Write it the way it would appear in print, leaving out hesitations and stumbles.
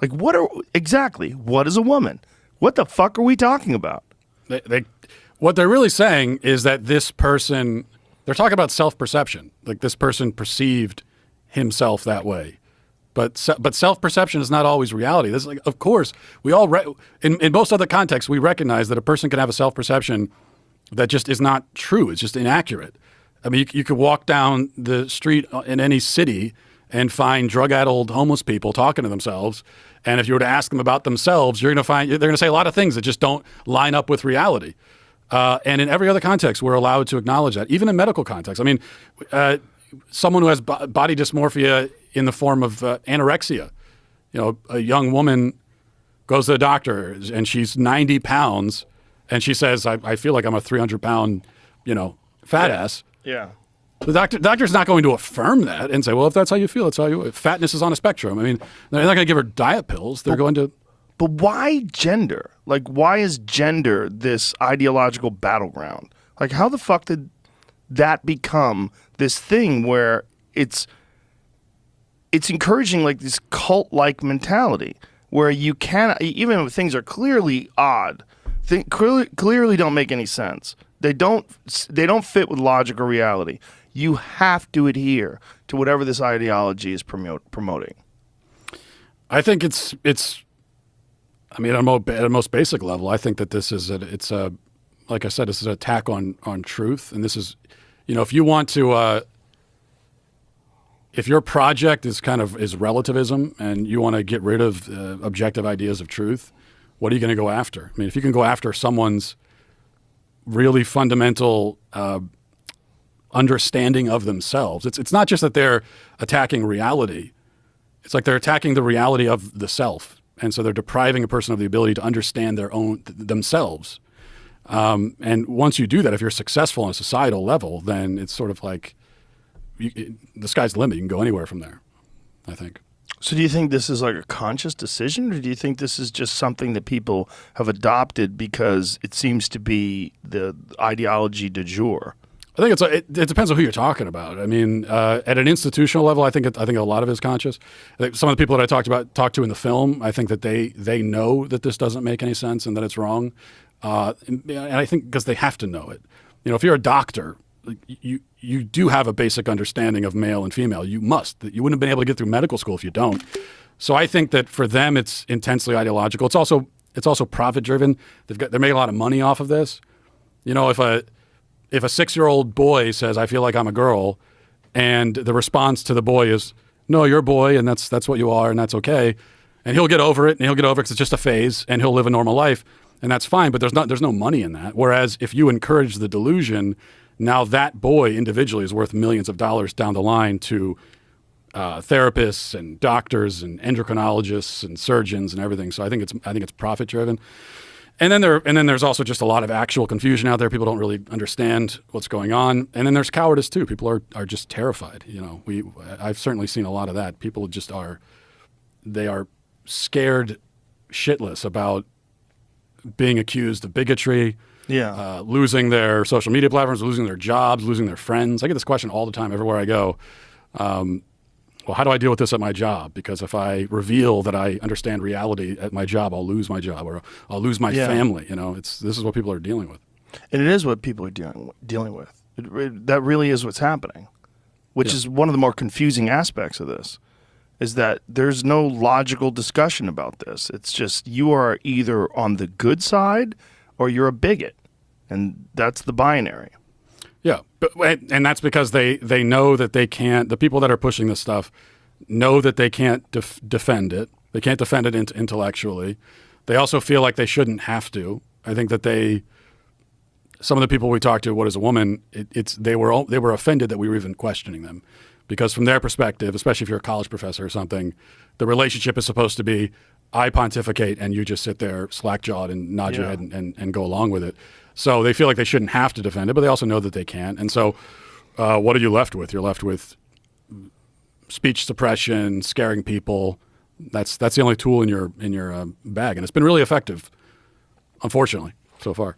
Like, what is a woman? What the fuck are we talking about? What they're really saying is that this person, they're talking about self-perception. Like this person perceived himself that way. But self-perception is not always reality. This is like, of course, we all, in most other contexts, we recognize that a person can have a self-perception that just is not true. It's just inaccurate. I mean, you could walk down the street in any city and find drug-addled homeless people talking to themselves. And if you were to ask them about themselves, they're going to say a lot of things that just don't line up with reality. And in every other context, we're allowed to acknowledge that, even in medical context. I mean, someone who has body dysmorphia in the form of anorexia, a young woman goes to the doctor and she's 90 pounds and she says, I feel like I'm a 300-pound, fat ass. Yeah. The doctor's not going to affirm that and say, well, if that's how you feel, that's how you. Fatness is on a spectrum. I mean, they're not going to give her diet pills. They're going to. But why gender? Like, why is gender this ideological battleground? Like, how the fuck did that become this thing where it's encouraging like this cult-like mentality where you cannot, even if things are clearly odd, clearly don't make any sense. They don't fit with logic or reality. You have to adhere to whatever this ideology is promoting. I think it's. I mean, at a most basic level, I think that this is like I said, this is an attack on truth, and this is, if you want to, if your project is relativism, and you want to get rid of objective ideas of truth, what are you going to go after? I mean, if you can go after someone's really fundamental understanding of themselves. It's not just that they're attacking reality. It's like they're attacking the reality of the self. And so they're depriving a person of the ability to understand themselves. And once you do that, if you're successful on a societal level, then it's sort of like the sky's the limit. You can go anywhere from there, I think. So do you think this is like a conscious decision, or do you think this is just something that people have adopted because it seems to be the ideology du jour? I think it depends on who you're talking about. I mean, at an institutional level, I think a lot of it is conscious. I think some of the people that I talked to in the film, I think that they know that this doesn't make any sense and that it's wrong. And I think because they have to know it. If you're a doctor, you do have a basic understanding of male and female. You must. You wouldn't have been able to get through medical school if you don't. So I think that for them, it's intensely ideological. It's also profit driven. They're making a lot of money off of this. If a 6-year-old boy says, I feel like I'm a girl, and the response to the boy is, no, you're a boy, and that's what you are, and that's okay. And he'll get over it, because it's just a phase, and he'll live a normal life, and that's fine, but there's no money in that. Whereas if you encourage the delusion, now that boy individually is worth millions of dollars down the line to therapists and doctors and endocrinologists and surgeons and everything. So I think it's profit driven. And then there's also just a lot of actual confusion out there. People don't really understand what's going on. And then there's cowardice too. People are just terrified. I've certainly seen a lot of that. People just are scared shitless about being accused of bigotry, losing their social media platforms, losing their jobs, losing their friends. I get this question all the time everywhere I go. Well, how do I deal with this at my job? Because if I reveal that I understand reality at my job, I'll lose my job or I'll lose my family. This is what people are dealing with. And it is what people are dealing with. That really is what's happening, which is one of the more confusing aspects of this, is that there's no logical discussion about this. It's just you are either on the good side or you're a bigot, and that's the binary. Yeah, and that's because they know that they can't. The people that are pushing this stuff know that they can't defend it. They can't defend it intellectually. They also feel like they shouldn't have to. I think that some of the people we talked to, what is a woman, they were offended that we were even questioning them, because from their perspective, especially if you're a college professor or something, the relationship is supposed to be I pontificate and you just sit there slack-jawed and nod your head and go along with it. So they feel like they shouldn't have to defend it, but they also know that they can't. And so what are you left with? You're left with speech suppression, scaring people. That's the only tool in your bag. And it's been really effective, unfortunately, so far.